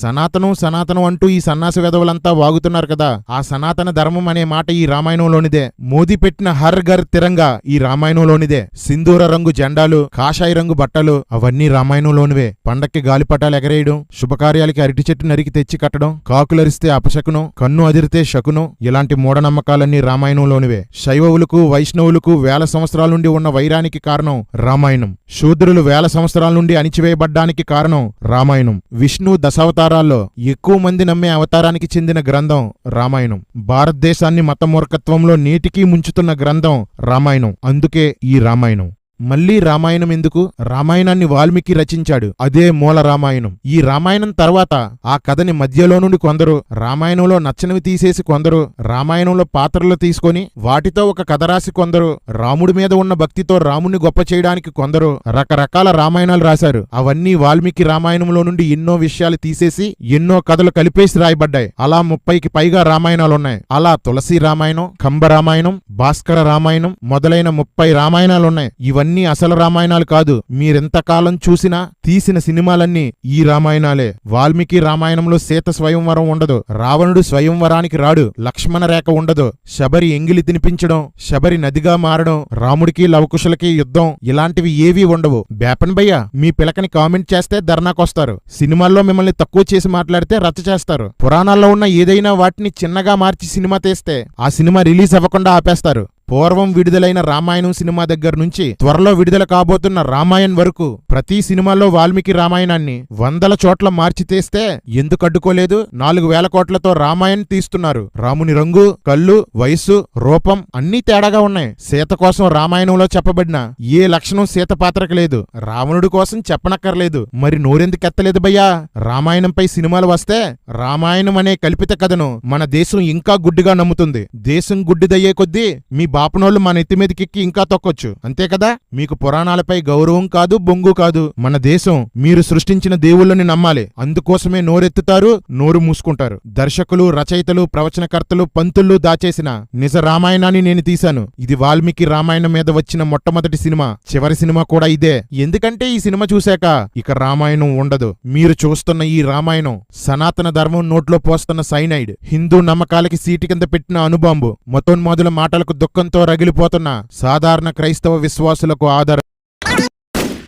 సనాతనం సనాతనం అంటూ ఈ సన్నాసి వెధవలంతా వాగుతున్నారు కదా, ఆ సనాతన ధర్మం అనే మాట ఈ రామాయణంలోనిదే. మోదీ పెట్టిన హర్ ఘర్ తిరంగా ఈ రామాయణంలోనిదే. సింధూర రంగు జెండాలు, కాషాయ రంగు బట్టలు అవన్నీ రామాయణంలోనివే. పండక్కి గాలిపటాలు ఎగరేయడం, శుభకార్యాలకి అరటి చెట్టు నరికి తెచ్చి కట్టడం, కాకులరిస్తే అపశకునం, కన్ను అదిరితే శకునం, ఇలాంటి మూఢనమ్మకాలన్నీ రామాయణంలోనివే. శైవవులకు వైష్ణవులకు వేల సంవత్సరాల నుండి ఉన్న వైరానికి కారణం రామాయణం. శూద్రులు వేల సంవత్సరాల నుండి అణిచివేయబడ్డానికి కారణం రామాయణం. విష్ణు దశావతారాల్లో ఎక్కువ మంది నమ్మే అవతారానికి చెందిన గ్రంథం రామాయణం. భారతదేశాన్ని మతమూర్ఖత్వంలో నేటికీ ముంచుతున్న గ్రంథం రామాయణం. అందుకే ఈ రామాయణం. మళ్లీ రామాయణం ఎందుకు? రామాయణాన్ని వాల్మీకి రచించాడు, అదే మూల రామాయణం. ఈ రామాయణం తర్వాత ఆ కథని మధ్యలో నుండి కొందరు, రామాయణంలో నచ్చనివి తీసేసి కొందరు, రామాయణంలో పాత్రలు తీసుకొని వాటితో ఒక కథ రాసి కొందరు, రాముడి మీద ఉన్న భక్తితో రాముణ్ణి గొప్ప చేయడానికి కొందరు రకరకాల రామాయణాలు రాశారు. అవన్నీ వాల్మీకి రామాయణంలో నుండి ఎన్నో విషయాలు తీసేసి ఎన్నో కథలు కలిపేసి రాయబడ్డాయి. అలా 30కి పైగా రామాయణాలున్నాయి. అలా తులసి రామాయణం, కంబ రామాయణం, భాస్కర రామాయణం మొదలైన 30 రామాయణాలున్నాయి. ఇవన్నీ అసలు రామాయణాలు కాదు. మీరెంతకాలం చూసినా తీసిన సినిమాలన్నీ ఈ రామాయణాలే. వాల్మీకి రామాయణంలో సీత స్వయంవరం ఉండదు, రావణుడు స్వయంవరానికి రాడు, లక్ష్మణ రేఖ ఉండదు, శబరి ఎంగిలి తినిపించడం, శబరి నదిగా మారడం, రాముడికి లవకుశలకి యుద్ధం, ఇలాంటివి ఏవీ ఉండవు. బేపన్ భయ్య మీ పిలకని కామెంట్ చేస్తే ధర్నాకొస్తారు. సినిమాల్లో మిమ్మల్ని తక్కువ చేసి మాట్లాడితే రచ్చ చేస్తారు. పురాణాల్లో ఉన్న ఏదైనా వాటిని చిన్నగా మార్చి సినిమా తీస్తే ఆ సినిమా రిలీజ్ అవ్వకుండా ఆపేస్తారు. పూర్వం విడుదలైన రామాయణం సినిమా దగ్గర నుంచి త్వరలో విడుదల కాబోతున్న రామాయణ్ వరకు ప్రతి సినిమాలో వాల్మీకి రామాయణాన్ని 100 చోట్ల మార్చి తీస్తే ఎందుకు అడ్డుకోలేదు? 4,000 కోట్లతో రామాయణ్ తీస్తున్నారు. రాముని రంగు, కళ్ళు, వయస్సు, రూపం అన్నీ తేడాగా ఉన్నాయి. సీత కోసం రామాయణంలో చెప్పబడిన ఏ లక్షణం సీత పాత్రకు లేదు. రావణుడి కోసం చెప్పనక్కర్లేదు. మరి నోరెందుకెత్తలేదు భయ్యా? రామాయణంపై సినిమాలు వస్తే రామాయణం అనే కల్పిత కథను మన దేశం ఇంకా గుడ్డిగా నమ్ముతుంది. దేశం గుడ్డిదయ్యే కొద్దీ మీ బాపనోళ్ళు మన ఎత్తి మీదకెక్కి ఇంకా తొక్కొచ్చు. అంతే కదా? మీకు పురాణాలపై గౌరవం కాదు, బొంగు కాదు. మన దేశం మీరు సృష్టించిన దేవుళ్ళని నమ్మాలి. అందుకోసమే నోరెత్తుతారు, నోరు మూసుకుంటారు. దర్శకులు, రచయితలు, ప్రవచనకర్తలు, పంతుళ్ళు దాచేసిన నిజ రామాయణాన్ని నేను తీశాను. ఇది వాల్మీకి రామాయణం మీద వచ్చిన మొట్టమొదటి సినిమా, చివరి సినిమా కూడా ఇదే. ఎందుకంటే ఈ సినిమా చూశాక ఇక రామాయణం ఉండదు. మీరు చూస్తున్న ఈ రామాయణం సనాతన ధర్మం నోట్లో పోస్తున్న సైనైడ్, హిందూ నమ్మకాలకి సీటి కింద పెట్టిన అణుబాంబు, మతోన్మాదుల మాటలకు దుఃఖంతో రగిలిపోతున్న సాధారణ క్రైస్తవ విశ్వాసులకు ఆధారం.